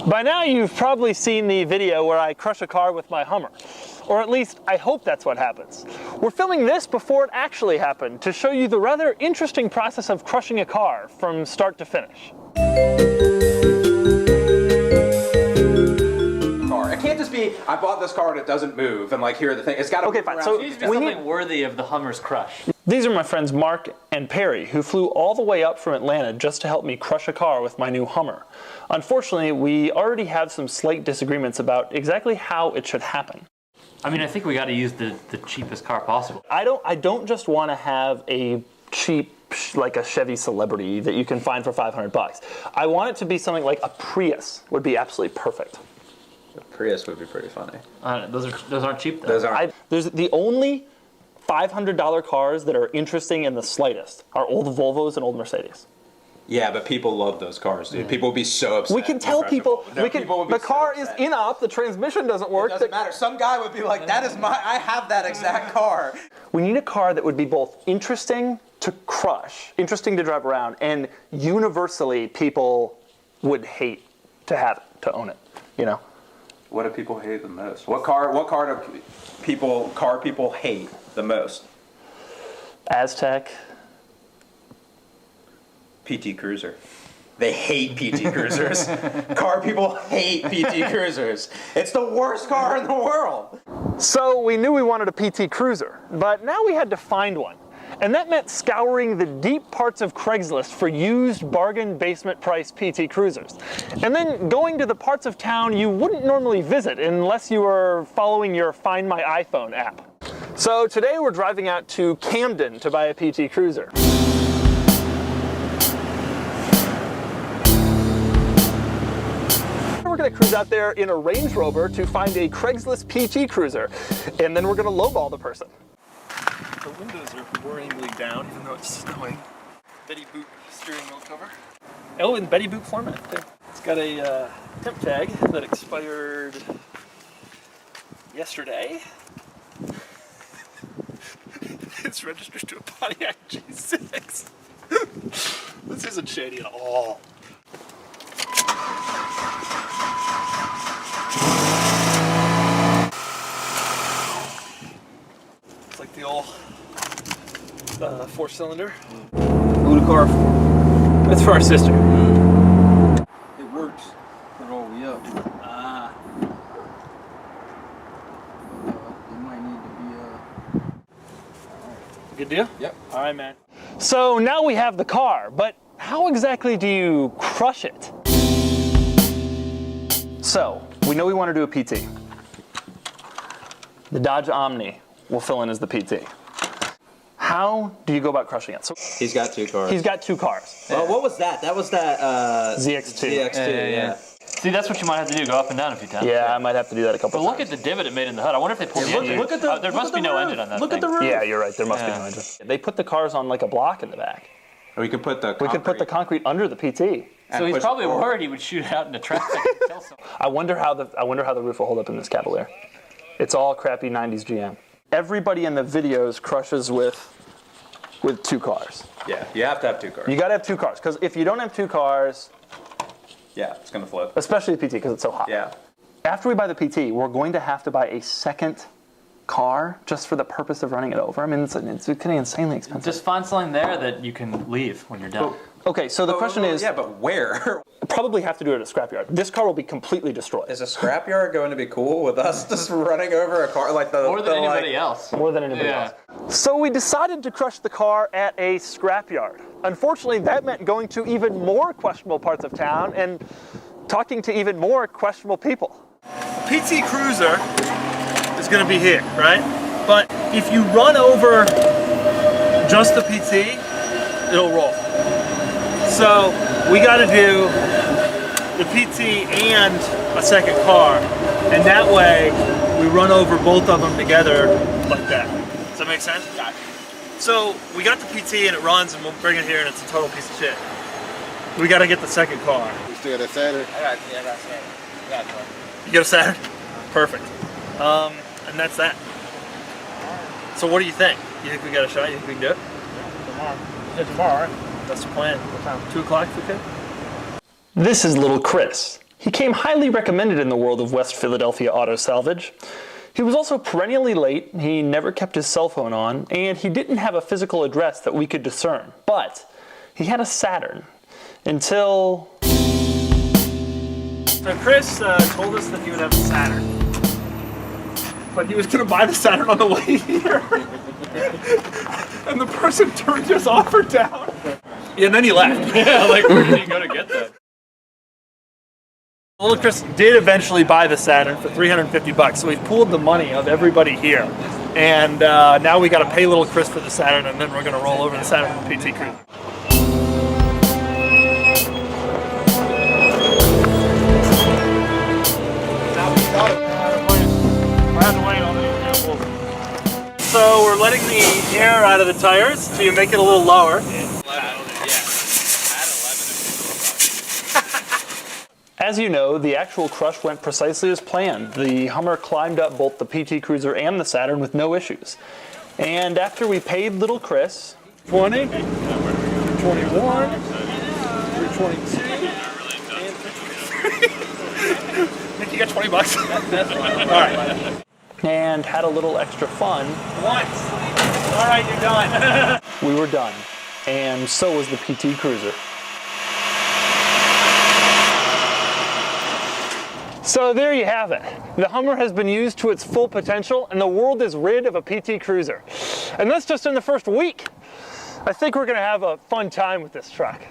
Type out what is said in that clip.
By now you've probably seen the video where I crush a car with my Hummer. Or at least, I hope that's what happens. We're filming this before it actually happened to show you the rather interesting process of crushing a car from start to finish. It can't just be, I bought this car and it doesn't move, and like, here are the things. It's got to okay, fine. So it needs to be something worthy of the Hummer's crush. These are my friends Mark and Perry, who flew all the way up from Atlanta just to help me crush a car with my new Hummer. Unfortunately, we already have some slight disagreements about exactly how it should happen. I mean, I think we got to use the cheapest car possible. I don't just want to have a cheap, like a Chevy Celebrity that you can find for 500 bucks. I want it to be something like a Prius would be absolutely perfect. A Prius would be pretty funny. Those aren't cheap though. Those aren't. There's the only $500 cars that are interesting in the slightest are old Volvos and old Mercedes. Yeah, but people love those cars, dude. People would be so upset. We can tell people, the car is in-op, the transmission doesn't work. It doesn't matter. Some guy would be like, I have that exact car. We need a car that would be both interesting to crush, interesting to drive around, and universally people would hate to have it, to own it, you know? What do people hate the most? What car do people hate the most? Aztec. PT Cruiser. They hate PT Cruisers. Car people hate PT Cruisers. It's the worst car in the world. So we knew we wanted a PT Cruiser, but now we had to find one. And that meant scouring the deep parts of Craigslist for used bargain basement price PT Cruisers. And then going to the parts of town you wouldn't normally visit unless you were following your Find My iPhone app. So today we're driving out to Camden to buy a PT Cruiser. We're going to cruise out there in a Range Rover to find a Craigslist PT Cruiser, and then we're going to lowball the person. The windows are worryingly down, even though it's snowing. Betty Boot steering wheel cover. Oh, in Betty Boot format, too. It's got a temp tag that expired yesterday. It's registered to a Pontiac G6. This isn't shady at all. It's like the old 4-cylinder. Who the car for? It's for our sister. It works. Put it all the way up. Ah. It might need to be Good deal? Yep. All right, man. So now we have the car, but how exactly do you crush it? So, we know we want to do a PT. The Dodge Omni will fill in as the PT. How do you go about crushing it? So He's got two cars. he's got two cars. Well, what was that? That was that ZX2. ZX2, yeah. See, that's what you might have to do, go up and down a few times. Yeah, I might have to do that a couple But times. look at the divot it made in the hood. I wonder if they pulled the engine. Look at the there must be no engine on that thing. Look at the roof. Yeah, you're right. There must be no engine. They put the cars on like a block in the back. Or we could put the We could put the concrete under the PT. So he's probably worried he would shoot out into traffic and kill someone. I wonder how the roof will hold up in this Cavalier. It's all crappy 90s GM. Everybody in the videos crushes with two cars. Yeah, you have to have two cars. You got to have two cars, because if you don't have two cars, Yeah, it's gonna flip. especially the PT, because it's so hot. Yeah. After we buy the PT, we're going to have to buy a second car just for the purpose of running it over. I mean, it's getting insanely expensive. Just find something there that you can leave when you're done. Okay, so the question is, Yeah, but where? probably have to do it at a scrapyard. This car will be completely destroyed. Is a scrapyard going to be cool with us just running over a car like the More than anybody like, else. More than anybody Yeah. else. So we decided to crush the car at a scrapyard. Unfortunately, that meant going to even more questionable parts of town and talking to even more questionable people. PT Cruiser is going to be here, right? But if you run over just the PT, it'll roll. So we got to do the PT and a second car, and that way we run over both of them together like that. Does that make sense? Gotcha. So we got the PT and it runs, and we'll bring it here and it's a total piece of shit. We got to get the second car. You still got a Saturn? I got Saturn. You got a Saturn? Perfect. And that's that. So what do you think? You think we got a shot? You think we can do it? Tomorrow. Yeah, tomorrow, right? That's the plan. What time? 2 o'clock if we could? This is little Chris. He came highly recommended in the world of West Philadelphia auto salvage. He was also perennially late, he never kept his cell phone on, and he didn't have a physical address that we could discern. But he had a Saturn. Until... So Chris told us that he would have a Saturn. But he was going to buy the Saturn on the way here. And the person turned his offer down. Yeah, and then he left. Yeah, like where did he go to get that? Little Chris did eventually buy the Saturn for $350, so we pooled the money of everybody here. And now we got to pay little Chris for the Saturn, and then we're going to roll over the Saturn from PT Cruiser. So we're letting the air out of the tires, so you make it a little lower. As you know, the actual crush went precisely as planned. The Hummer climbed up both the PT Cruiser and the Saturn with no issues. And after we paid little Chris... 20, 21, 322. I think you got $20. All right. And had a little extra fun. Once. All right, you're done. We were done. And so was the PT Cruiser. So there you have it. The Hummer has been used to its full potential and the world is rid of a PT Cruiser. And that's just in the first week. I think we're gonna have a fun time with this truck.